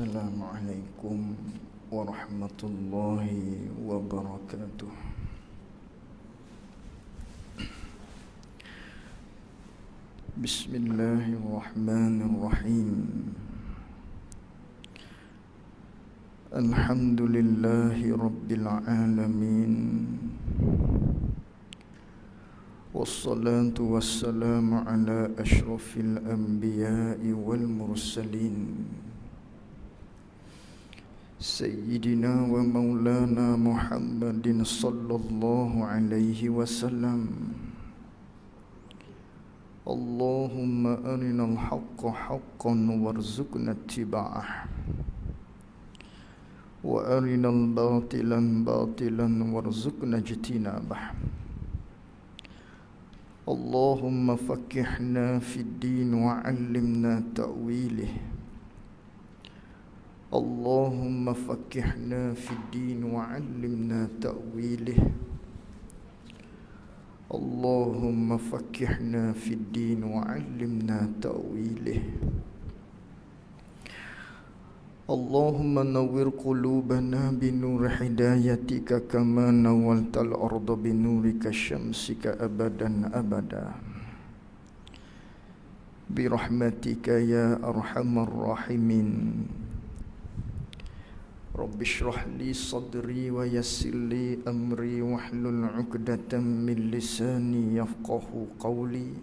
Assalamualaikum warahmatullahi wabarakatuh. Bismillahirrahmanirrahim. Alhamdulillahi rabbil alamin. Wassalatu wassalamu ala ashrafil anbiya'i wal mursalin Sayyidina wa maulana Muhammadin sallallahu alaihi wasallam. Allahumma arinal haqqa haqqan warzuqna ittiba'ah, wa arinal batilan batilan warzuqna ijtinabah. Allahumma faqihna fid din wa 'allimna ta'wilih. Allahumma faqihna fid din wa 'allimna ta'wilih. Allahumma faqihna fid din wa 'allimna ta'wilih. Allahumma nawwir qulubana binur hidayatika kama nawwaltal arda binurika syamsika abadan abada. Birahmatika ya arhamar rahimin. Rabbi shrah li sadri wa yassir li amri wahlul 'uqdatam min lisani yafqahu qawli.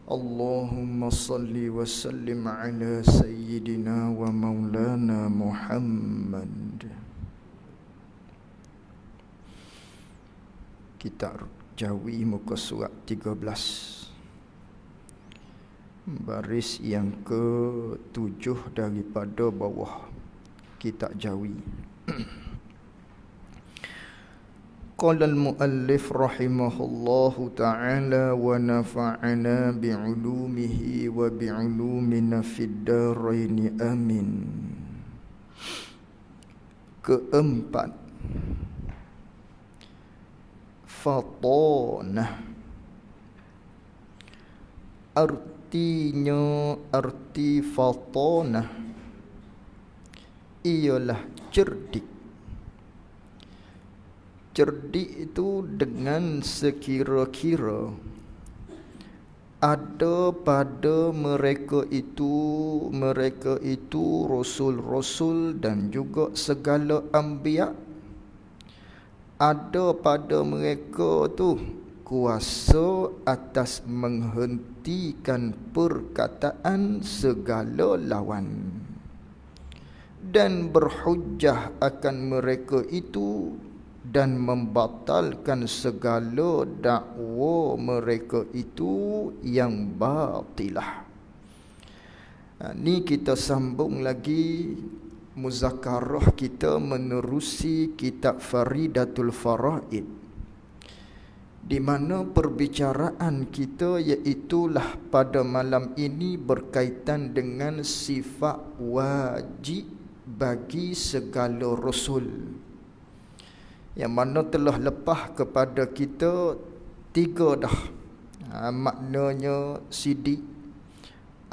Allahumma salli wa sallim ala sayyidina wa maulana Muhammad. Kitab Jawi muka surat 13, baris yang ke-7 daripada bawah Kitab Jawi. Qala al-muallif rahimahullahu ta'ala wa nafa'ana bi'ulumihi wa bi'ulumina fid darain amin. Keempat, fatanah. Arti fatanah ialah cerdik. Cerdik itu dengan sekira-kira ada pada mereka itu rasul-rasul dan juga segala anbiya. Ada pada mereka tu kuasa atas menghentikan perkataan segala lawan dan berhujjah akan mereka itu dan membatalkan segala dakwa mereka itu yang batilah. Ni kita sambung lagi muzakarah kita menerusi kitab Faridatul Faraid, di mana perbicaraan kita iaitulah pada malam ini berkaitan dengan sifat wajib bagi segala rasul, yang mana telah lepas kepada kita 3 dah. Maknanya sidik,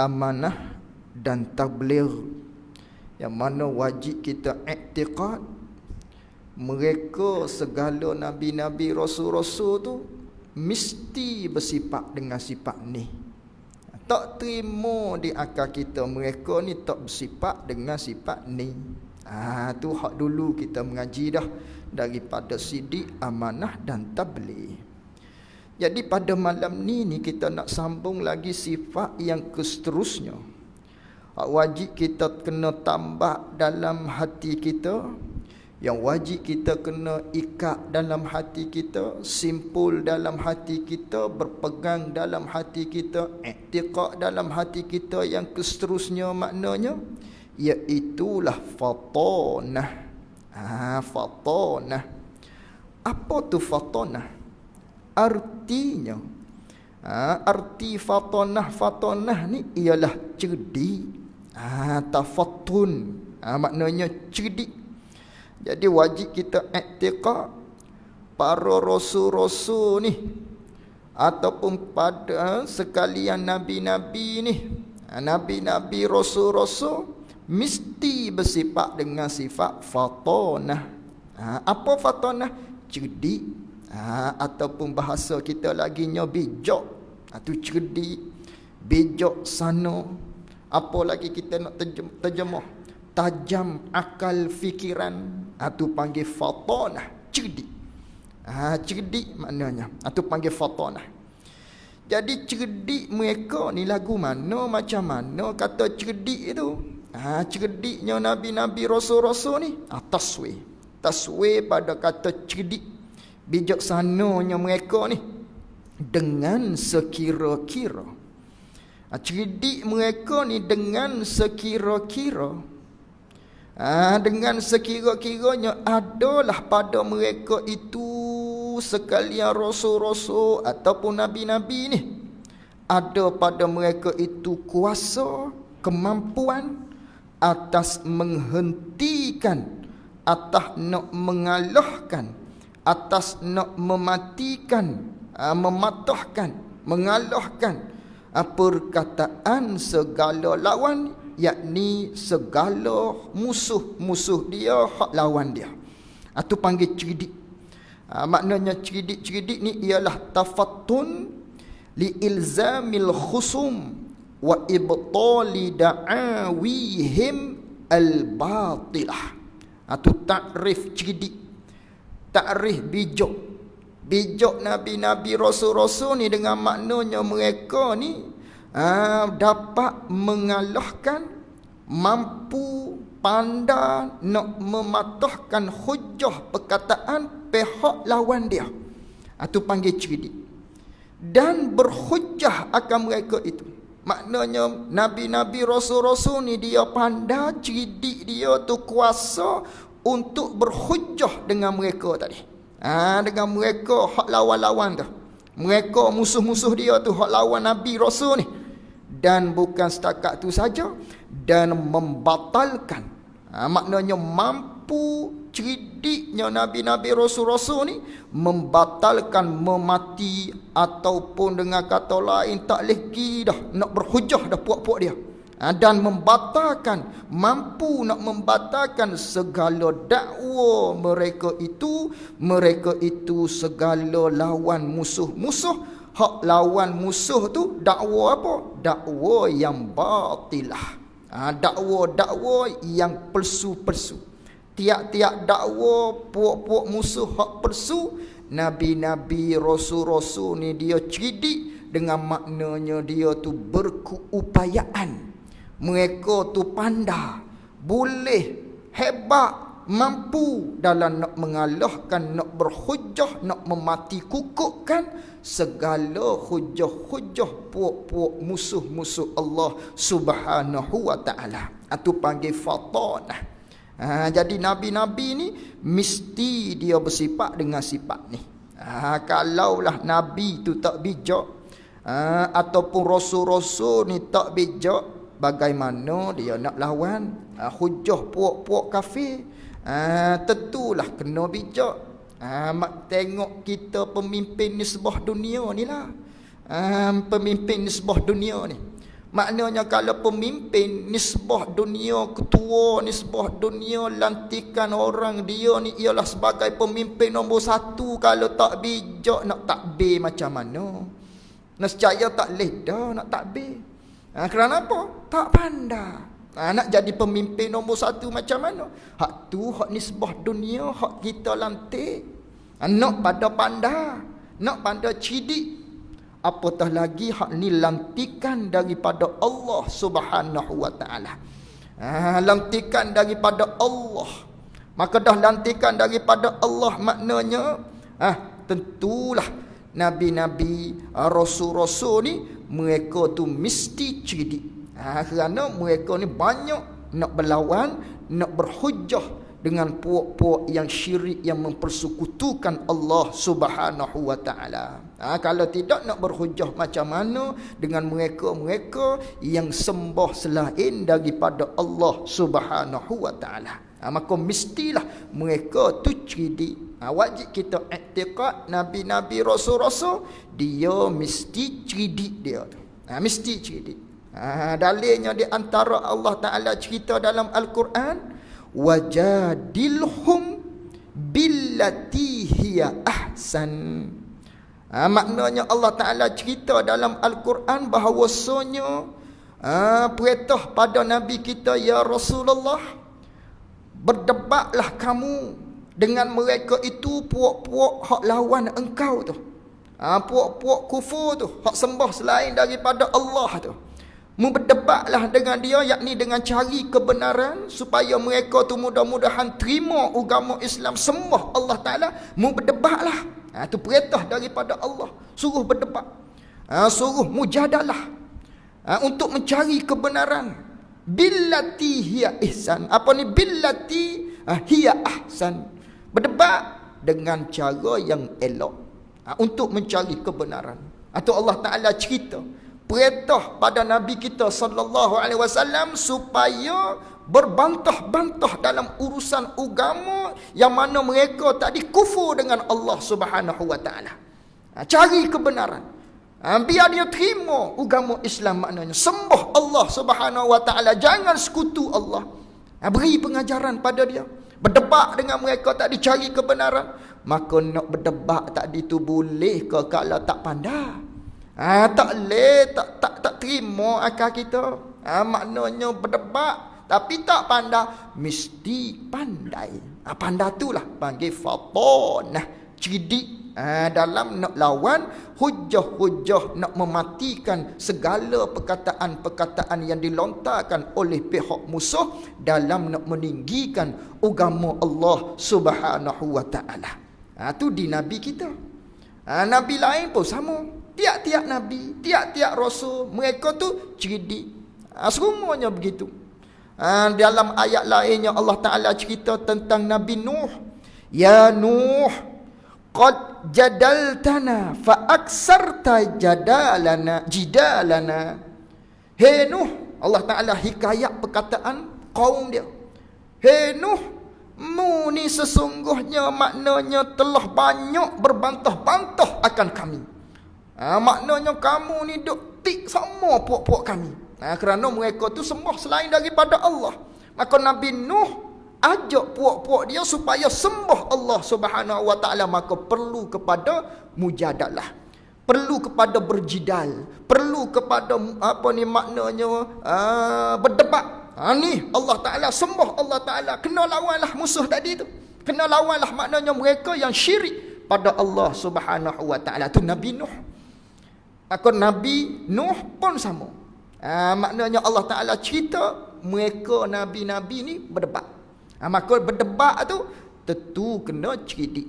amanah dan tabligh, yang mana wajib kita i'tiqad mereka segala nabi-nabi rasul-rasul tu mesti bersifat dengan sifat ni. Tak terima di akal kita mereka ni tak bersifat dengan sifat ni. Tu hak dulu kita mengaji dah, daripada sidik, amanah dan tabligh. Jadi pada malam ni kita nak sambung lagi sifat yang seterusnya. Wajib kita kena tambah dalam hati kita, yang wajib kita kena ikat dalam hati kita, simpul dalam hati kita, berpegang dalam hati kita, i'tiqad dalam hati kita. Yang seterusnya maknanya iaitulah fatanah. Fatanah. Apa tu fatanah? Artinya, arti fatanah ni ialah cerdik. Tafattun, maknanya cerdik. Jadi wajib kita i'tiqad para rasul-rasul ni, ataupun pada sekalian nabi-nabi ni, nabi-nabi rasul-rasul mesti bersifat dengan sifat fatonah. Apa fatonah? Cerdik. Ataupun bahasa kita laginya bijak. Itu cerdik, bijak sana. Apa lagi kita nak terjemah? Tajam akal fikiran. Itu panggil fatonah, cerdik. Cerdik maknanya. Itu panggil fatonah. Jadi cerdik mereka ni lagu mana, macam mana kata cerdik itu? Cerdiknya Nabi-Nabi Rasul-Rasul ni taswir pada kata cerdik. Bijaksananya mereka ni dengan sekira-kira. Cerdik mereka ni dengan sekira-kira. Dengan sekira-kiranya adalah pada mereka itu sekalian Rasul-Rasul ataupun Nabi-Nabi ni, ada pada mereka itu kuasa, kemampuan atas menghentikan, atas nak mengalahkan, atas nak mematikan, mematahkan, mengalahkan perkataan segala lawan, yakni segala musuh-musuh dia, hak lawan dia. Itu panggil cerdik. Maknanya cerdik ni ialah tafattun li ilzamil khusum wa ibtali da'awihim al-batilah. Itu takrif cerdik, takrif bijak. Bijak Nabi-Nabi Rasul-Rasul ni dengan maknanya mereka ni dapat mengalahkan, mampu, pandai nak mematahkan hujah perkataan pihak lawan dia. Itu panggil cerdik. Dan berhujah akan mereka itu. Maknanya Nabi-Nabi Rasul-Rasul ni dia pandai, cerdik dia tu kuasa untuk berhujah dengan mereka tadi. Dengan mereka hak lawan-lawan tu. Mereka musuh-musuh dia tu, hak lawan Nabi Rasul ni. Dan bukan setakat tu saja, dan membatalkan. Maknanya mampu, cerdiknya Nabi-Nabi Rasul-Rasul ni membatalkan, memati, ataupun dengan kata lain tak lagi dah nak berhujah dah puak-puak dia. Dan membatalkan, mampu nak membatalkan segala dakwa mereka itu segala lawan musuh-musuh. Hak lawan musuh tu dakwa apa? Dakwa yang batilah. Dakwa yang palsu-palsu. Tiap-tiap dakwa puak-puak musuh hak palsu, Nabi-Nabi Rasul-Rasul ni dia cerdik dengan maknanya dia tu berkeupayaan. Mereka tu pandai, boleh, hebat, mampu dalam nak mengalahkan, nak berhujah, nak memati kukukkan segala hujah-hujah puak-puak musuh-musuh Allah Subhanahu wa ta'ala. Itu panggil fatanah. Jadi Nabi-Nabi ni mesti dia bersifat dengan sifat ni. Kalaulah Nabi tu tak bijak, ataupun Rasul-Rasul ni tak bijak, bagaimana dia nak lawan hujah puak-puak kafir? Tentulah kena bijak. Tengok kita pemimpin nisbah dunia ni lah. Pemimpin nisbah dunia ni, maknanya kalau pemimpin nisbah dunia, ketua nisbah dunia, lantikan orang dia ni ialah sebagai pemimpin nombor 1, kalau tak bijak nak takbir macam mana? Nescaya tak leh dah nak takbir. Kerana apa? Tak pandai. Nak jadi pemimpin nombor 1 macam mana? Hak tu hak nisbah dunia, hak kita lantik. Nak pada pandai, nak pada cerdik. Apatah lagi hak ni lantikan daripada Allah Subhanahu wa ta'ala. Lantikan daripada Allah. Maka dah lantikan daripada Allah, maknanya tentulah Nabi-Nabi Rasul-Rasul ni mereka tu mesti cerdik. Kerana mereka ni banyak nak berlawan, nak berhujah dengan puak-puak yang syirik, yang mempersekutukan Allah Subhanahu wa ta'ala. Kalau tidak nak berhujah macam mana dengan mereka-mereka yang sembah selain daripada Allah Subhanahu wa ta'ala. Maka mestilah mereka tu cerdik. Wajib kita i'tiqad Nabi-Nabi Rasul-Rasul dia mesti cerdik dia tu. Mesti cerdik. Dalilnya di antara Allah Ta'ala cerita dalam Al-Quran, wajadilhum billati hiya ahsan. Maknanya Allah Ta'ala cerita dalam Al-Quran bahawasanya perintah pada Nabi kita, ya Rasulullah, berdebatlah kamu dengan mereka itu, puak-puak hak lawan engkau tu, puak-puak kufur tu, hak sembah selain daripada Allah tu. Berdebatlah dengan dia, yakni dengan cari kebenaran supaya mereka tu mudah-mudahan terima agama Islam, sembah Allah Ta'ala. Berdebatlah. Itu perintah daripada Allah, suruh berdebat, suruh mujadalah, untuk mencari kebenaran. Billati hiya ihsan. Apa ni billati hiya ahsan? Berdebat dengan cara yang elok, untuk mencari kebenaran. Atau Allah Ta'ala cerita perintah pada Nabi kita sallallahu alaihi wasallam supaya berbantah-bantah dalam urusan agama yang mana mereka tadi kufur dengan Allah Subhanahu wa taala. Cari kebenaran. Biar dia terima agama Islam, maknanya sembah Allah Subhanahu wa taala, jangan sekutu Allah. Beri pengajaran pada dia. Berdebat dengan mereka tadi, cari kebenaran. Maka nak berdebat tadi tu boleh ke kalau tak pandai? Tak boleh, tak terima akal kita. Maknanya berdebat tapi tak pandai, mesti pandai. Pandai tu lah panggil fatonah, cerdik dalam nak lawan hujah-hujah, nak mematikan segala perkataan-perkataan yang dilontarkan oleh pihak musuh dalam nak meninggikan agama Allah Subhanahu wa taala. Tu di Nabi kita. Nabi lain pun sama. Tiap-tiap Nabi, tiap-tiap Rasul, mereka tu cerdik. Semuanya begitu. Dalam ayat lainnya Allah Ta'ala cerita tentang Nabi Nuh. Ya Nuh, qad jadaltana fa aksarta jidalana. Hei Nuh, Allah Ta'ala hikayat perkataan kaum dia. Hei Nuh, mu ni sesungguhnya maknanya telah banyak berbantah-bantah akan kami. Maknanya kamu ni duk tik sama puak-puak kami. Kerana mereka tu sembah selain daripada Allah. Maka Nabi Nuh ajak puak-puak dia supaya sembah Allah Subhanahu wa taala. Maka perlu kepada mujadalah, perlu kepada berjidal, perlu kepada berdebat. Ni Allah Ta'ala, sembah Allah Ta'ala, kena lawanlah musuh tadi tu. Kena lawanlah maknanya mereka yang syirik pada Allah Subhanahu wa taala. Tu Nabi Nuh. Maka Nabi Nuh pun sama. Maknanya Allah Ta'ala cerita mereka Nabi-Nabi ni berdebat. Maka berdebat tu tentu kena cerdik.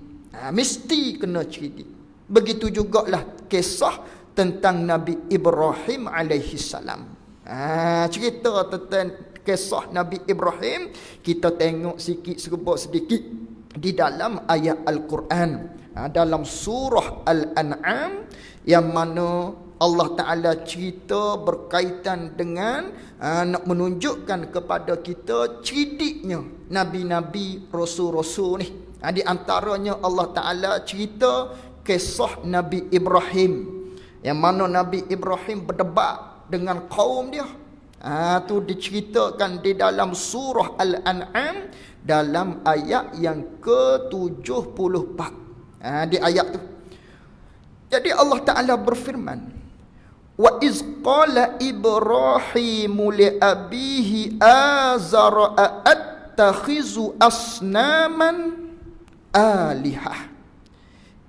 Mesti kena cerdik. Begitu jugalah kisah tentang Nabi Ibrahim alaihi salam. Cerita tentang kisah Nabi Ibrahim kita tengok sikit serba sedikit di dalam ayat Al-Quran, dalam surah Al-An'am, yang mana Allah Ta'ala cerita berkaitan dengan nak menunjukkan kepada kita cerdiknya Nabi-Nabi, Rasul-Rasul ni. Di antaranya Allah Ta'ala cerita kisah Nabi Ibrahim, yang mana Nabi Ibrahim berdebat dengan kaum dia. Tu diceritakan di dalam surah Al-An'am dalam ayat yang ke-74. Di ayat tu, jadi Allah Ta'ala berfirman, wa iz qala Ibrahimu li abihi azara attakhizu asnaman alihah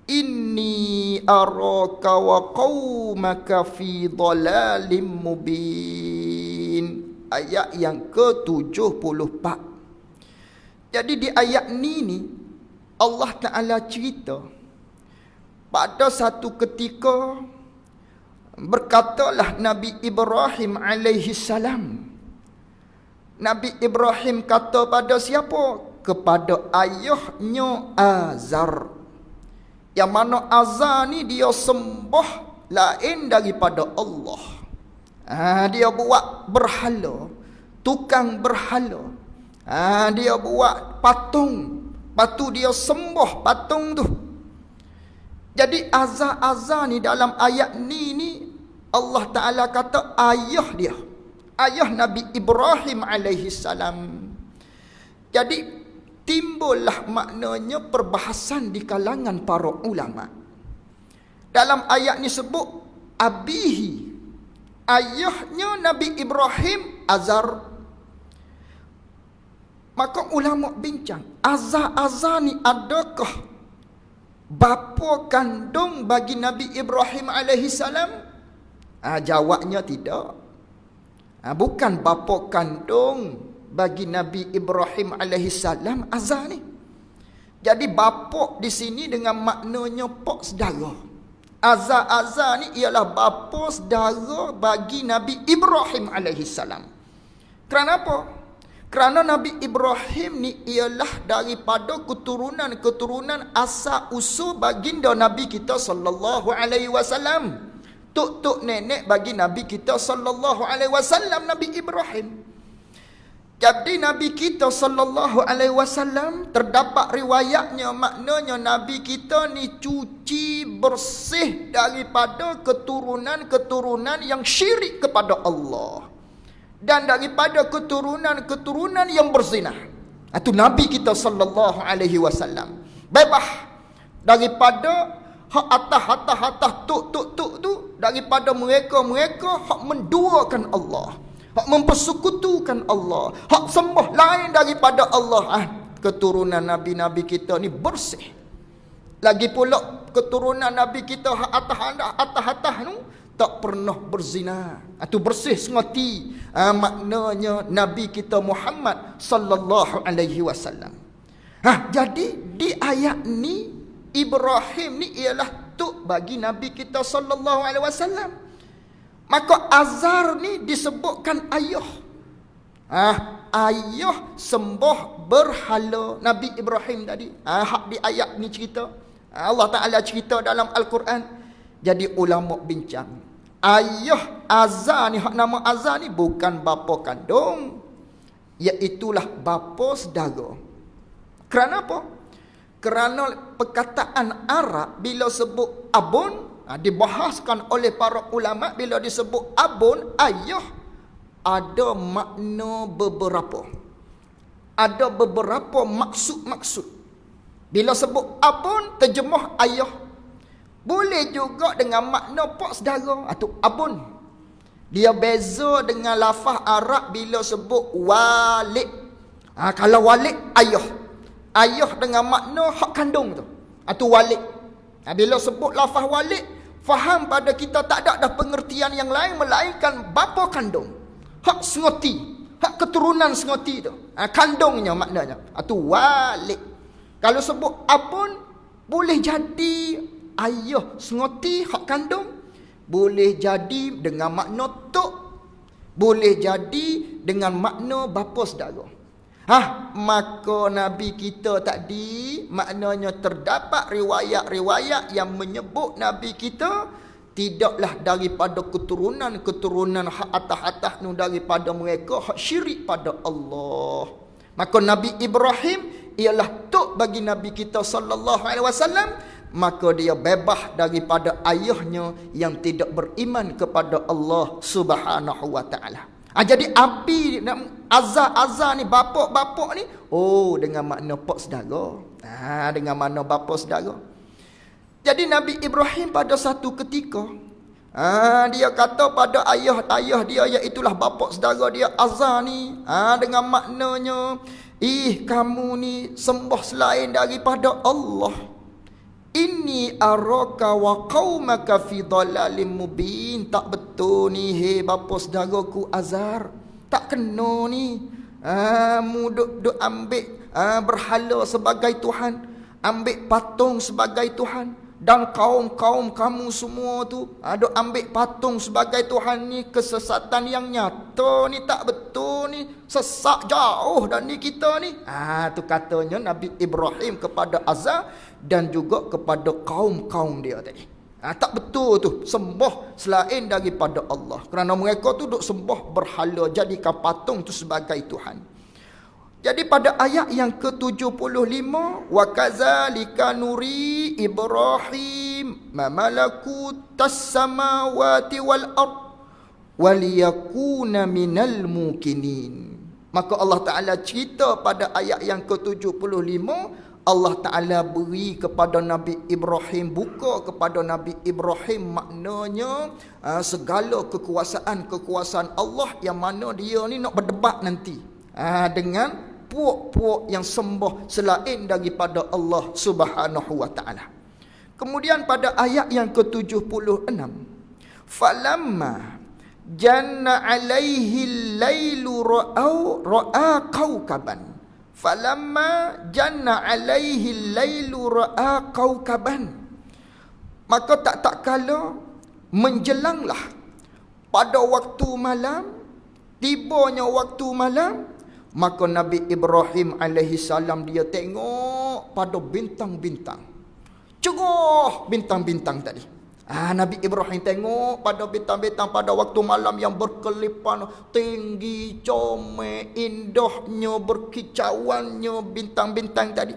inni araka wa qaumaka fi dhalalim mubin. Ayat yang ke-74. Jadi di ayat ni Allah Ta'ala cerita pada satu ketika berkatalah Nabi Ibrahim alaihi salam. Nabi Ibrahim kata pada siapa? Kepada ayahnya Azar. Yang mana Azar ni dia sembah lain daripada Allah. Dia buat berhala, tukang berhala. Dia buat patung. Patu dia sembah patung tu. Jadi azar-azar ni dalam ayat ni Allah Ta'ala kata ayah dia, ayah Nabi Ibrahim alaihi salam. Jadi timbullah maknanya perbahasan di kalangan para ulama. Dalam ayat ni sebut abihi, ayahnya Nabi Ibrahim Azar. Maka ulama bincang, Azar ni adakah bapa kandung bagi Nabi Ibrahim alaihi salam? Jawabnya tidak. Bukan bapa kandung bagi Nabi Ibrahim alaihi salam Azar ni. Jadi bapa di sini dengan maknanya pak saudara. Azar ni ialah bapa saudara bagi Nabi Ibrahim alaihi salam. Kerana apa? Kerana Nabi Ibrahim ni ialah daripada keturunan asal usul baginda Nabi kita sallallahu alaihi wasallam. Tok nenek bagi Nabi kita sallallahu alaihi wasallam Nabi Ibrahim. Jadi Nabi kita sallallahu alaihi wasallam terdapat riwayatnya, maknanya Nabi kita ni cuci bersih daripada keturunan yang syirik kepada Allah. Dan daripada keturunan yang berzina. Itu Nabi kita sallallahu alaihi wasallam. Bebas daripada hak atas tu, daripada mereka hak menduakan Allah, hak mempersekutukan Allah, hak sembah lain daripada Allah. Keturunan nabi-nabi kita ni bersih. Lagi pula keturunan nabi kita hak atas tu tak pernah berzina. Itu bersih semati. Maknanya Nabi kita Muhammad sallallahu alaihi wasallam. Jadi di ayat ni Ibrahim ni ialah tok bagi Nabi kita sallallahu alaihi wasallam. Maka Azar ni disebutkan ayah. Ayah sembah berhala Nabi Ibrahim tadi. Hak di ayat ni cerita. Allah Ta'ala cerita dalam Al-Quran. Jadi ulama bincang, ayah Azar ni, hak nama Azar ni bukan bapa kandung, iaitulah bapa saudara. Kerana apa? Kerana perkataan Arab bila sebut abun, dibahaskan oleh para ulama, bila disebut abun, ayah, ada makna beberapa. Ada beberapa maksud-maksud. Bila sebut abun, terjemah ayah. Boleh juga dengan makna pak saudara atau abun. Dia beza dengan lafaz Arab bila sebut walid. Kalau walid ayah. Ayah dengan makna hak kandung tu. Atau walid. Bila sebut lafaz walid, faham pada kita tak ada dah pengertian yang lain melainkan bapa kandung. Hak sengoti, hak keturunan sengoti tu. Kandungnya maknanya. Atau walid. Kalau sebut abun, boleh jadi ayah sengoti hak kandung, boleh jadi dengan makna tok, boleh jadi dengan makna bapa saudara. Maka Nabi kita tadi, maknanya terdapat riwayat-riwayat yang menyebut Nabi kita tidaklah daripada keturunan hak atas-atas nu, daripada mereka hak syirik pada Allah. Maka Nabi Ibrahim ialah tok bagi Nabi kita sallallahu alaihi wasallam. Maka dia bebas daripada ayahnya yang tidak beriman kepada Allah Subhanahu wa taala. Jadi abi Azar ni, bapak ni, dengan makna pak saudara. Dengan makna bapa saudara. Jadi Nabi Ibrahim pada satu ketika dia kata pada ayah dia, iaitulah bapa saudara dia Azar ni, dengan maknanya, kamu ni sembah selain daripada Allah. Inni araka wa qaumaka fi dhalalim mubin. Tak betul ni, hei bapa saudaraku Azar. Tak kena ni. Mu duk ambil berhala sebagai Tuhan, ambil patung sebagai Tuhan. Dan kaum kamu semua tu duk ambil patung sebagai Tuhan ni. Kesesatan yang nyata ni, tak betul ni. Sesak jauh dan ni kita ni. Tu katanya Nabi Ibrahim kepada Azar dan juga kepada kaum dia tadi. Tak betul tu sembah selain daripada Allah. Kerana mereka tu duk sembah berhala, jadikan patung tu sebagai Tuhan. Jadi pada ayat yang ke-75, wa kadzalika nuri Ibrahim malakutas samawati wal ard waliyakuna minal mukinin. Maka Allah Ta'ala cerita pada ayat yang ke-75, Allah Ta'ala beri kepada Nabi Ibrahim, buka kepada Nabi Ibrahim maknanya segala kekuasaan Allah yang mana dia ni nak berdebat nanti dengan puak-puak yang sembah selain daripada Allah Subhanahu wa Ta'ala. Kemudian pada ayat yang ke-76, falamma janna alaihi lailu ra'a kaukaban. Falamma janna alaihi lailu ra'a kaukaban. Maka tak kala menjelanglah pada waktu malam, tibanya waktu malam, maka Nabi Ibrahim alaihi salam dia tengok pada bintang-bintang. Cerah bintang-bintang tadi. Nabi Ibrahim tengok pada bintang-bintang pada waktu malam yang berkelipan, tinggi, comel, indahnya, berkicauannya bintang-bintang tadi.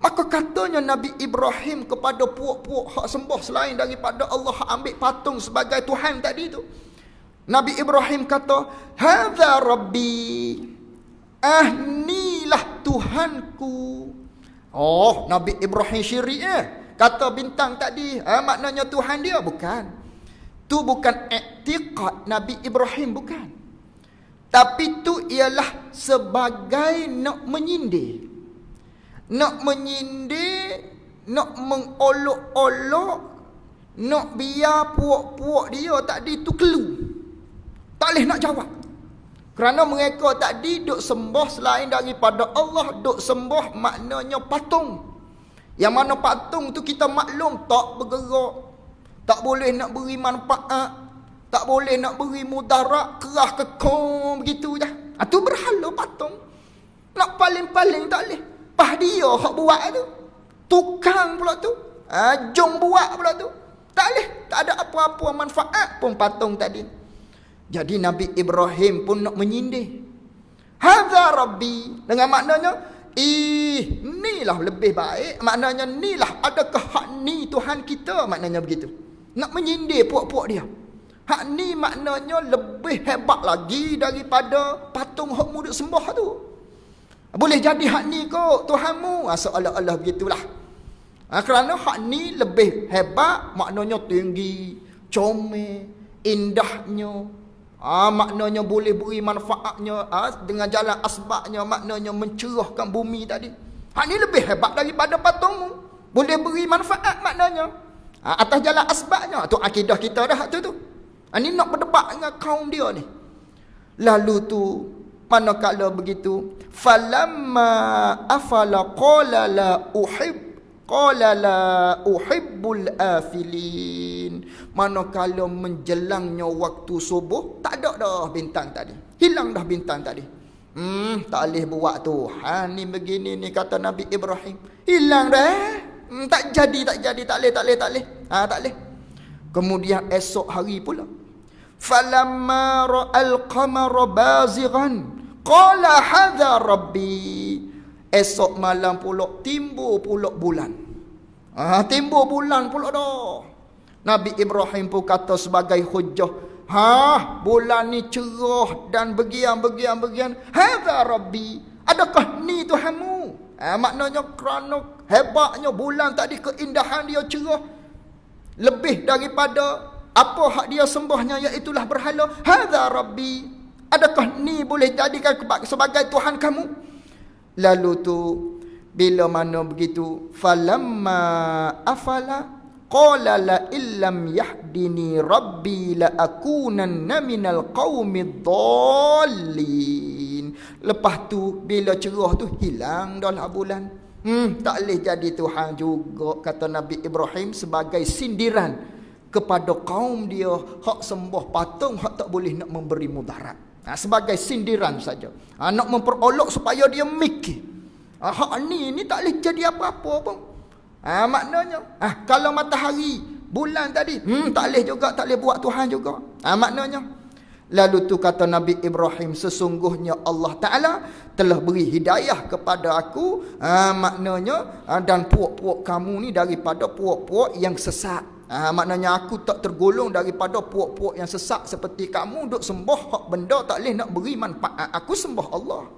Maka katanya Nabi Ibrahim kepada puak-puak hak sembah selain daripada Allah, hak ambil patung sebagai Tuhan tadi tu. Nabi Ibrahim kata, hadza rabbi. Inilah Tuhanku. Oh, Nabi Ibrahim syirik kata bintang tadi maknanya Tuhan dia. Bukan. Tu bukan i'tiqad Nabi Ibrahim, bukan. Tapi tu ialah sebagai nak menyindir. Nak menyindir, nak mengolok-olok, nak biar puak-puak dia tadi tu kelu. Tak boleh nak jawab. Kerana mereka tadi duk sembah selain daripada Allah, duk sembah maknanya patung. Yang mana patung tu kita maklum tak bergerak, tak boleh nak beri manfaat, tak boleh nak beri mudarat, kerah kekong begitu je. Tu berhala patung. Nak paling-paling tak boleh. Pah dia hak buat tu. Tukang pula tu. Jong buat pula tu. Tak boleh. Tak ada apa-apa manfaat pun patung tadi. Jadi Nabi Ibrahim pun nak menyindir. Hadza rabbi. Dengan maknanya, inilah lebih baik. Maknanya inilah, adakah hak ni Tuhan kita? Maknanya begitu. Nak menyindir puak-puak dia. Hak ni maknanya lebih hebat lagi daripada patung hak mu duk sembah tu. Boleh jadi hak ni kot Tuhanmu. Seolah-olah begitulah. Kerana hak ni lebih hebat, maknanya tinggi, comel, indahnya. Maknanya boleh beri manfaatnya dengan jalan asbabnya, maknanya mencerahkan bumi tadi. Hak ni lebih hebat daripada patungmu. Boleh beri manfaat maknanya. Atas jalan asbabnya. Tu akidah kita dah tu. Ni nak berdebat dengan kaum dia ni. Lalu tu manakala begitu, falamma afala qala la uhibbul afilin. Manakala menjelangnya waktu subuh, tak ada dah bintang tadi. Hilang dah bintang tadi. Tak boleh buat Tuhan ni begini ni, kata Nabi Ibrahim. Hilang dah. Tak jadi, tak boleh. Kemudian esok hari pula, falamma ra'al qamara bazighan qala hadza rabbi. Esok malam pula timbul pula bulan. Timbul bulan pula dah. Nabi Ibrahim pun kata sebagai hujah, bulan ni cerah dan begian. Hadza rabbi. Adakah ni Tuhanmu? Maknanya kerana hebatnya bulan tadi, keindahan dia cerah, lebih daripada apa hak dia sembahnya, iaitulah berhala. Hadza rabbi. Adakah ni boleh jadikan sebagai Tuhan kamu? Lalu tu bila mana begitu, falamma afala qala la illam yahdini rabbi la akunanna minal qaumid dallin. Lepas tu bila cerah tu hilang dah lah bulan. Tak boleh jadi Tuhan juga, kata Nabi Ibrahim sebagai sindiran kepada kaum dia hak sembah patung, hak tak boleh nak memberi mudarat. Sebagai sindiran saja. Nak memperolok supaya dia mikir. Hak ni tak boleh jadi apa-apa pun. Maknanya kalau matahari, bulan tadi, tak boleh juga, tak boleh buat Tuhan juga. Maknanya Lalu tu kata Nabi Ibrahim, sesungguhnya Allah Ta'ala telah beri hidayah kepada aku, maknanya dan puak-puak kamu ni daripada puak-puak yang sesat. Maknanya aku tak tergolong daripada puak-puak yang sesat seperti kamu duk sembah hak benda tak boleh nak beri manfaat. Aku sembah Allah.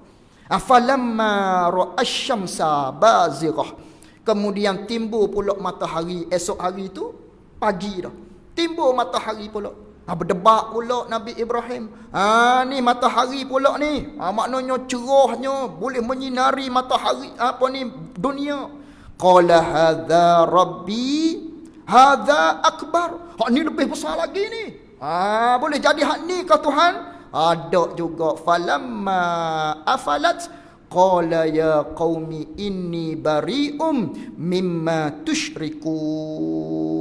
Afalamma ra'asyamsa bazighah. Kemudian timbul pula matahari esok hari tu, pagi dah. Timbul matahari pula. Berdebat pula Nabi Ibrahim. Ni matahari pula ni. Maknanya cerahnya boleh menyinari matahari dunia. Qala hadza rabbi hadza akbar. Hak ni lebih besar lagi ni. Boleh jadi hak ni kah Tuhan? Ada juga. Falamma afalat qala ya qaumi inni bari'um mimma tusyrikun.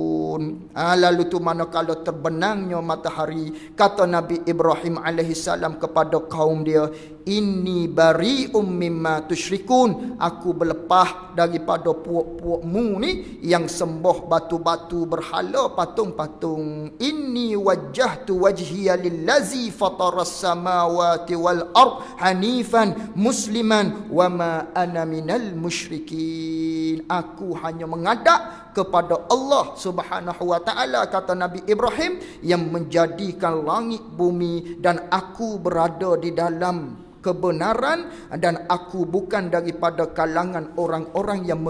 Lalu tu manakala terbenangnya matahari, kata Nabi Ibrahim alaihissalam kepada kaum dia, inni bari'um mimma tusyrikun. Aku berlepas daripada puak-puakmu ni yang sembah batu-batu berhala, patung-patung. Inni wajjahtu wajhiya lillazi fataras samawati wal ard hanifan musliman wa ma ana minal musyrikin. Aku hanya menghadap kepada Allah Subhanahu wa taala, kata Nabi Ibrahim, yang menjadikan langit bumi, dan aku berada di dalam kebenaran, dan aku bukan daripada kalangan orang-orang yang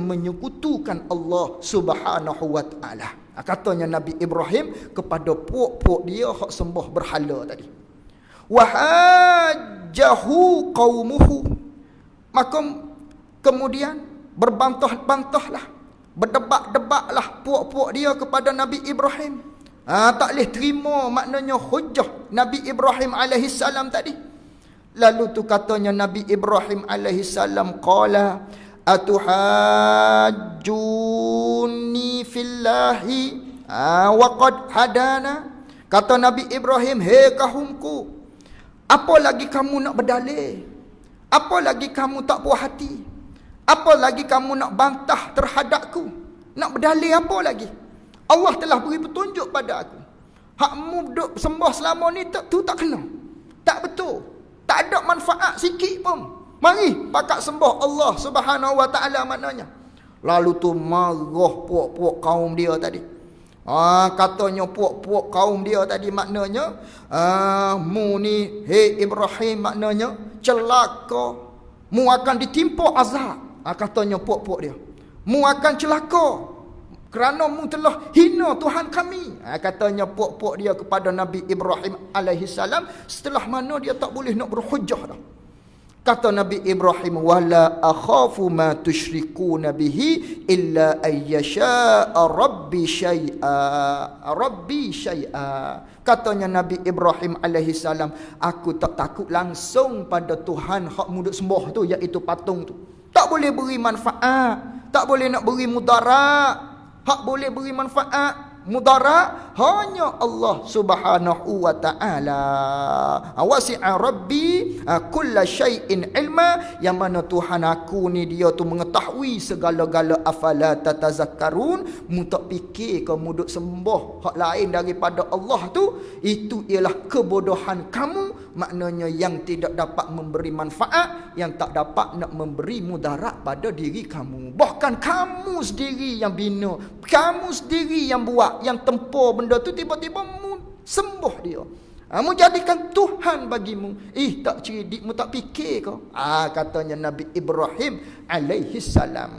menyekutukan Allah Subhanahu wa taala. Katanya Nabi Ibrahim kepada puak-puak dia hak sembah berhala tadi. Wahajjahu qaumuhu. Maka kemudian berbantah-bantahlah, berdebat-debatlah puak-puak dia kepada Nabi Ibrahim. Tak boleh terima maknanya hujah Nabi Ibrahim alaihissalam tadi. Lalu tu katanya Nabi Ibrahim alaihissalam, qala atuhajjuni fillahi wa qad hadana. Kata Nabi Ibrahim, hei kaumku, apa lagi kamu nak berdalil? Apa lagi kamu tak puas hati? Apa lagi kamu nak bantah terhadapku? Nak berdalil apa lagi? Allah telah beri petunjuk pada aku. Hakmu duk sembah selama ni tu tak kena. Tak betul. Tak ada manfaat sikit pun. Mari pakat sembah Allah Subhanahu wa taala maknanya. Lalu tu marah puak-puak kaum dia tadi. Katanya puak-puak kaum dia tadi maknanya, mu ni hei Ibrahim maknanya celaka. Mu akan ditimpa azab. Katanya puak-puak dia, mu akan celaka kerana mu telah hina Tuhan kami. Katanya puak-puak dia kepada Nabi Ibrahim alaihissalam, setelah mana dia tak boleh nak berhujah dah. Kata Nabi Ibrahim, wala akhafu ma tusyrikuna bihi illa ayyasha rabbi syai'a. Katanya Nabi Ibrahim alaihissalam, aku tak takut langsung pada Tuhan hak muduk sembah tu, iaitu patung tu. Tak boleh beri manfaat, tak boleh nak beri mudarat. Hak boleh beri manfaat, mudarat hanya Allah Subhanahu wa taala. Wasi'a rabbi kulla syai'in ilma, yang mana Tuhan aku ni dia tu mengetahui segala-gala. Afala tatazakkarun, mu tak fikir kamu duk sembah hak lain daripada Allah tu, itu ialah kebodohan kamu. Maknanya yang tidak dapat memberi manfaat, yang tak dapat nak memberi mudarat pada diri kamu. Bahkan kamu sendiri yang bina, kamu sendiri yang buat, yang tempur benda tu, tiba-tiba mu sembah dia. Mu jadikan Tuhan bagimu. Tak cerdik, mu tak fikir kau. Katanya Nabi Ibrahim alaihissalam.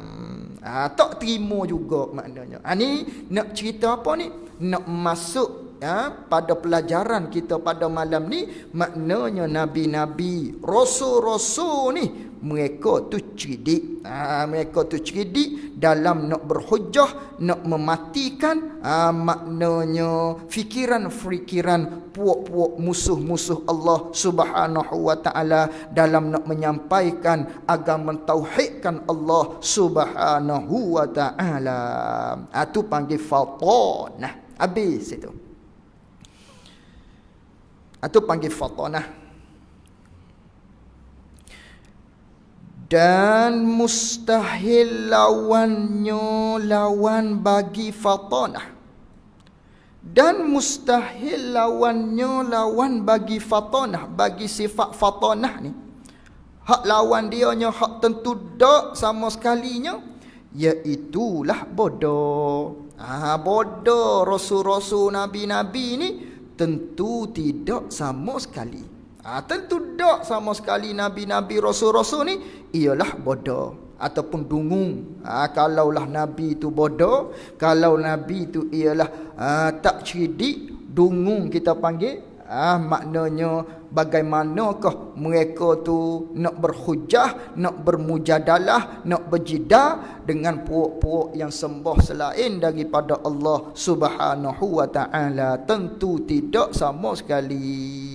Tak terima juga maknanya. Ni nak cerita apa ni? Nak masuk pada pelajaran kita pada malam ni, maknanya nabi-nabi, rasul-rasul ni mereka tu cerdik. Mereka tu cerdik dalam nak berhujah, nak mematikan maknanya fikiran-fikiran puak-puak musuh-musuh Allah Subhanahu wa taala dalam nak menyampaikan agama tauhidkan Allah Subhanahu wa taala. Tu panggil fatanah. Habis itu. Itu panggil fatanah. Dan mustahil lawan bagi fatanah. Dan mustahil lawannya lawan bagi fatonah, bagi sifat fatonah ni. Hak lawan dia nya hak tentu dak sama sekalinya, iaitulah bodoh. Bodoh rasul-rasul nabi-nabi ni tentu tidak sama sekali. Tentu dak sama sekali nabi-nabi rasul-rasul ni ialah bodoh ataupun dungung. Kalaulah nabi itu bodoh, kalau nabi itu ialah tak cerdik, dungung kita panggil, maknanya bagaimanakah mereka tu nak berhujah, nak bermujadalah, nak berjidah dengan puak-puak yang sembah selain daripada Allah Subhanahu wa taala? Tentu tidak sama sekali.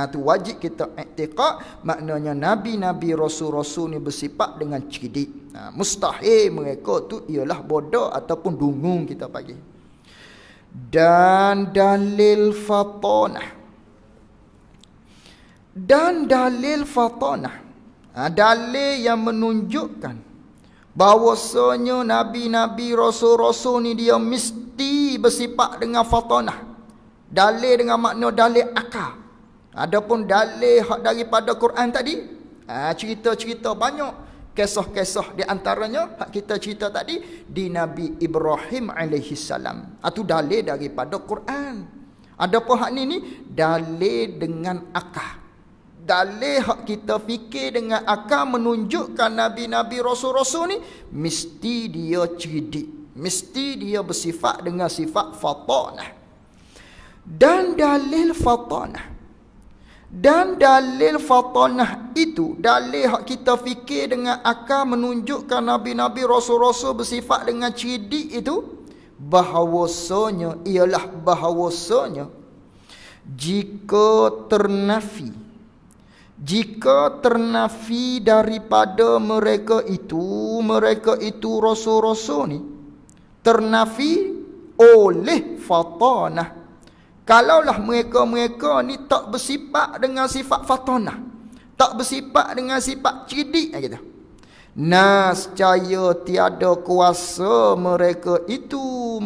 Tu wajib kita i'tiqad, maknanya nabi-nabi rasul-rasul ni bersifat dengan cerdik. Mustahil mereka tu ialah bodoh ataupun dungung kita panggil. Dan dalil fatonah, dalil yang menunjukkan bahawasanya nabi-nabi rasul-rasul ni dia mesti bersifat dengan fatonah. Dalil dengan makna dalil akal. Adapun dalil hak daripada Quran tadi, cerita-cerita banyak, kisah-kisah di antaranya hak kita cerita tadi di Nabi Ibrahim alaihi salam. Itu dalil daripada Quran. Adapun hak ni dalil dengan akal. Dalil hak kita fikir dengan akal menunjukkan nabi-nabi rasul-rasul ni mesti dia cerdik, mesti dia bersifat dengan sifat fatanah. Dan dalil fatanah itu, dalil hak kita fikir dengan akal menunjukkan nabi-nabi rasul-rasul bersifat dengan cerdik itu, bahawasanya ialah bahawasanya jika ternafi daripada mereka itu rasul-rasul ni, ternafi oleh fatanah. Kalaulah mereka ni tak bersifat dengan sifat fatanah, tak bersifat dengan sifat cerdik gitu, nascaya tiada kuasa mereka itu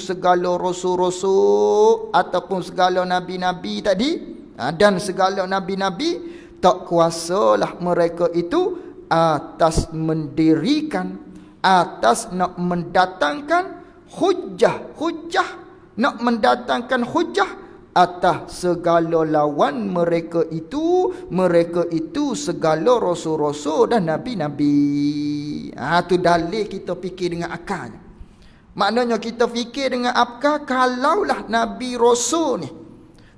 segala rasul-rasul ataupun segala nabi-nabi tadi, dan segala nabi-nabi tak kuasalah mereka itu atas mendirikan, atas nak mendatangkan hujah, nak mendatangkan hujah atas segala lawan mereka itu segala rasul-rasul dan nabi-nabi. Tu dalil kita fikir dengan akal. Maknanya kita fikir dengan akal, kalaulah nabi rasul ni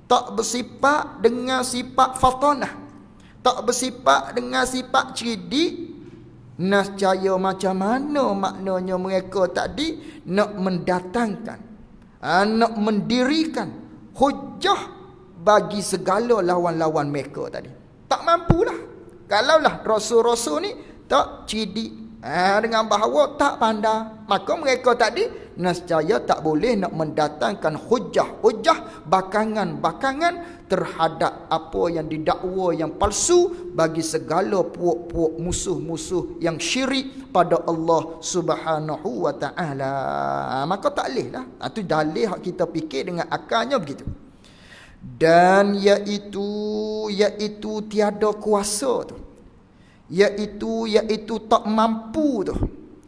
tak bersifat dengan sifat fatanah, tak bersifat dengan sifat cerdik, nascaya macam mana maknanya mereka tadi nak mendatangkan, nak mendirikan hujah bagi segala lawan-lawan mereka tadi. Tak mampulah. Kalaulah rasul-rasul ni tak cerdik, dengan bahawa tak pandai, maka mereka tadi nescaya tak boleh nak mendatangkan hujah bakangan terhadap apa yang didakwa yang palsu bagi segala puak-puak musuh-musuh yang syirik pada Allah Subhanahu wa taala. Maka tak boleh lah. Itu dalil hak kita fikir dengan akalnya begitu. Dan iaitu tiada kuasa tu, iaitu tak mampu tu,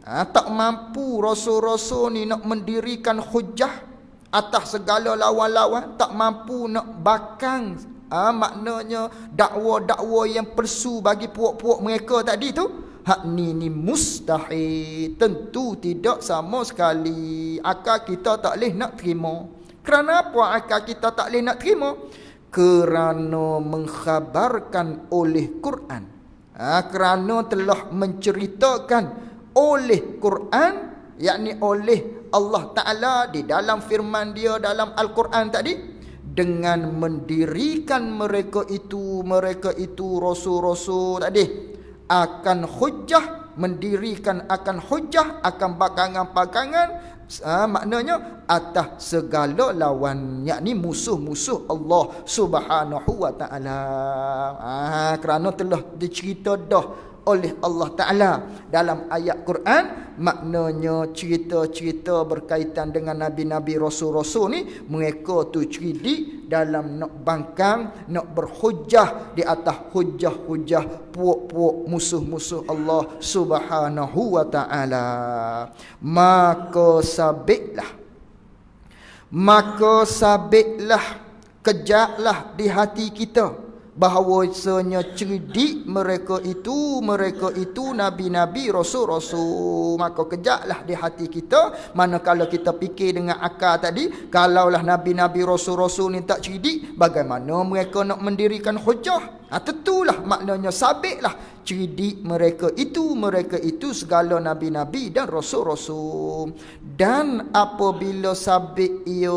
tak mampu rasul-rasul ni nak mendirikan hujah atas segala lawan-lawan, tak mampu nak bakang maknanya dakwa-dakwa yang palsu bagi puak-puak mereka tadi tu. Hak ni mustahil, tentu tidak sama sekali. Akal kita tak boleh nak terima. Kerana apa akal kita tak boleh nak terima? Kerana mengkhabarkan oleh Quran, kerana telah menceritakan oleh Quran, yakni oleh Allah Ta'ala di dalam firman dia dalam Al-Quran tadi, dengan mendirikan mereka itu rasul-rasul tadi akan hujah, mendirikan akan hujah, akan bakangan-bakangan, maknanya atas segala lawan, yakni musuh-musuh Allah Subhanahu wa taala. Kerana telah dicerita dah oleh Allah Ta'ala. Dalam ayat Quran, maknanya cerita-cerita berkaitan dengan Nabi-Nabi Rasul-Rasul ni, mereka tu cerdik dalam nak bangkang, nak berhujah di atas hujah-hujah puak-puak musuh-musuh Allah Subhanahu wa Ta'ala. Maka sabitlah, kejaklah di hati kita bahawasanya cerdik mereka itu Nabi-Nabi Rasul-Rasul. Maka kejaklah di hati kita. Manakala kita fikir dengan akal tadi, kalaulah Nabi-Nabi Rasul-Rasul ni tak cerdik, bagaimana mereka nak mendirikan hujah? Tentulah maknanya sabitlah cerdik mereka itu segala Nabi-Nabi dan Rasul-Rasul. Dan apabila sabit ia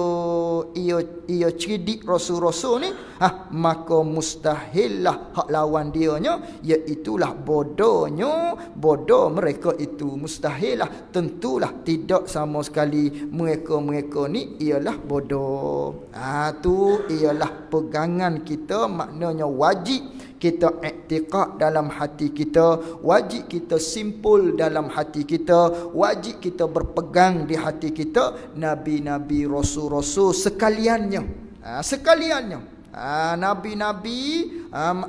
cerdik Rasul-Rasul ni, maka mustahillah hak lawan dianya, iaitulah bodoh mereka itu. Mustahillah, tentulah tidak sama sekali mereka ni ialah bodoh. Tu ialah pegangan kita, maknanya wajib kita i'tiqad dalam hati kita, wajib kita simpul dalam hati kita, wajib kita berpegang di hati kita Nabi-Nabi Rasul-Rasul sekaliannya. Nabi-Nabi,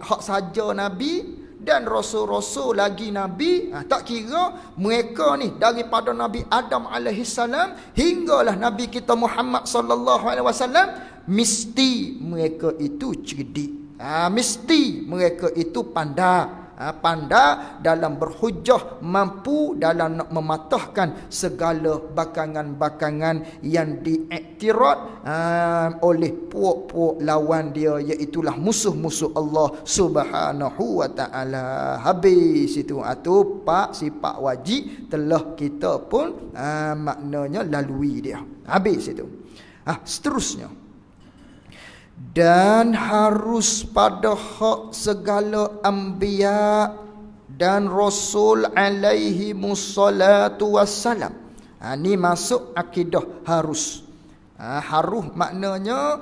hak saja Nabi dan Rasul-Rasul lagi Nabi, tak kira mereka ni daripada Nabi Adam alaihissalam hinggalah Nabi kita Muhammad sallallahu alaihi wasallam, mesti mereka itu cerdik. Mesti mereka itu pandai dalam berhujah, mampu dalam nak mematahkan segala bakangan-bakangan yang diiktirad oleh puak-puak lawan dia, iaitulah musuh-musuh Allah Subhanahu wa Ta'ala. Habis itu sifat wajib telah kita pun maknanya lalui dia. Habis itu. Seterusnya, dan harus pada hak segala anbiya dan rasul alaihi musallatu wassalam. Ni masuk akidah harus. Harus maknanya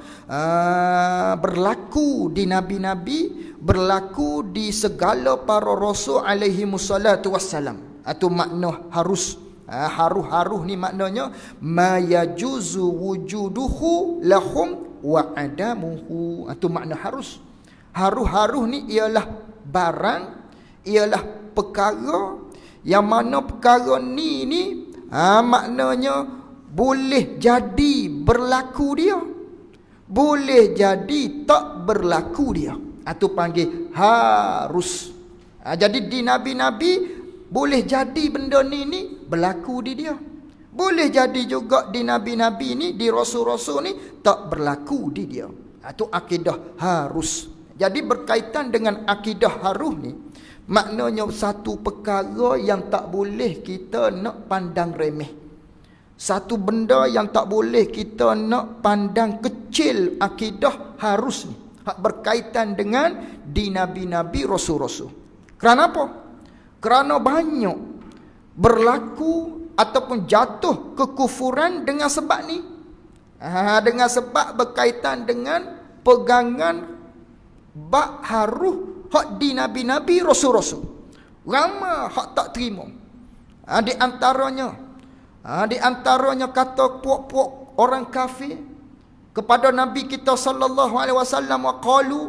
berlaku di nabi-nabi, berlaku di segala para rasul alaihi musallatu wassalam. Itu makna harus. Haruh ni maknanya ma yajuzu wujuduhu lahum wa adamuhu. Itu makna harus. Haruh ni ialah barang, ialah perkara yang mana perkara ni maknanya boleh jadi berlaku dia, boleh jadi tak berlaku dia. Itu panggil harus. Jadi di nabi-nabi boleh jadi benda ni berlaku di dia. Boleh jadi juga di nabi-nabi ni, di rasul-rasul ni tak berlaku di dia. Itu akidah harus. Jadi berkaitan dengan akidah harus ni, maknanya satu perkara yang tak boleh kita nak pandang remeh. Satu benda yang tak boleh kita nak pandang kecil, akidah harus ni. Berkaitan dengan di nabi-nabi rasul-rasul. Kerana apa? Kerana banyak berlaku ataupun jatuh kekufuran dengan sebab ni. Dengan sebab berkaitan dengan pegangan bak haruh hak di nabi-nabi rasul-rasul. Ramai hak tak terima. Di antaranya kata puak-puak orang kafir kepada nabi kita sallallahu alaihi wasallam, wa qalu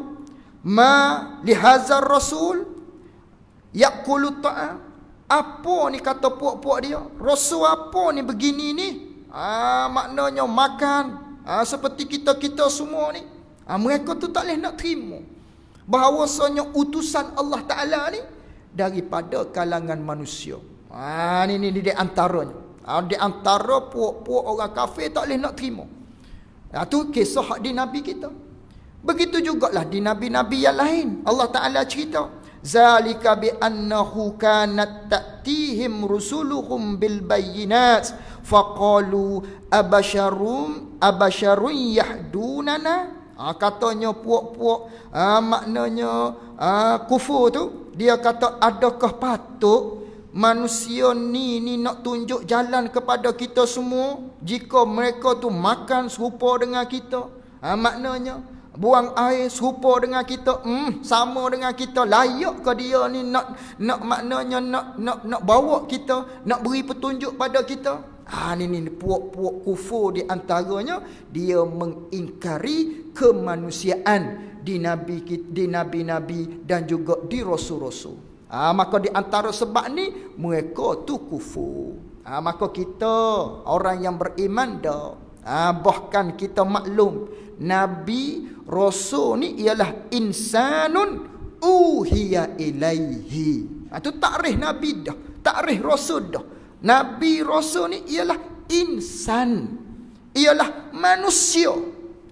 ma li hadzal rasul yaqulu ta'am. Apa ni kata puak-puak dia? Rasul apa ni begini ni? Maknanya makan seperti kita semua ni. Mereka tu tak boleh nak terima bahawasanya utusan Allah Ta'ala ni daripada kalangan manusia. Ni di antaranya. Di antara puak-puak orang kafir tak boleh nak terima. Tu kisah di Nabi kita. Begitu jugalah di Nabi-Nabi yang lain. Allah Ta'ala cerita, zalika bi annahu kanat ta'tihim rusuluhum bil bayyinat faqalu abasharun yahdunana. Katanya puak-puak maknanya kufur tu, dia kata adakah patut manusia ni nak tunjuk jalan kepada kita semua jika mereka tu makan serupa dengan kita. Maknanya buang air serupa dengan kita, sama dengan kita, layak ke dia ni nak maknanya nak bawa kita, nak beri petunjuk pada kita? Ni puak-puak kufur di antaranya dia mengingkari kemanusiaan di nabi-nabi dan juga di rasul-rasul. Maka di antara sebab ni mereka tu kufur. Maka kita orang yang beriman dah, bahkan kita maklum nabi rasul ni ialah insanun uhiya ilaihi. Tu takrif nabi dah, takrif rasul dah. Nabi rasul ni ialah insan, ialah manusia,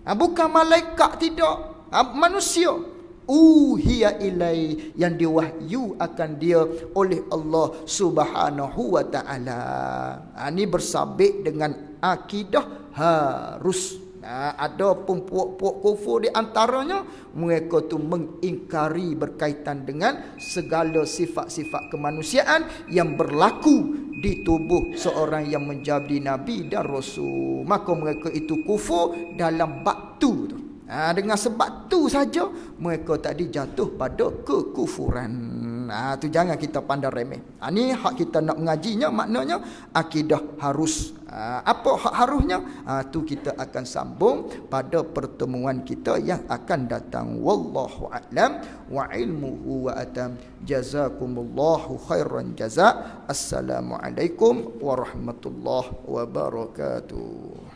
bukan malaikat, tidak, manusia. Uhiya ilai, yang diwahyu akan dia oleh Allah Subhanahu wa taala. Ini bersabit dengan akidah harus. Ada pun puak-puak kufur di antaranya mereka tu mengingkari berkaitan dengan segala sifat-sifat kemanusiaan yang berlaku di tubuh seorang yang menjadi nabi dan rasul. Maka mereka itu kufur dalam bab tu. Dengan sebab tu saja mereka tadi jatuh pada kekufuran. Tu jangan kita pandang remeh. Ni hak kita nak mengajinya, maknanya akidah harus. Apa hak harusnya? Tu kita akan sambung pada pertemuan kita yang akan datang. Wallahu a'lam wa ilmuhu wa atam. Jazakumullahu khairan jazak. Assalamualaikum warahmatullahi wabarakatuh.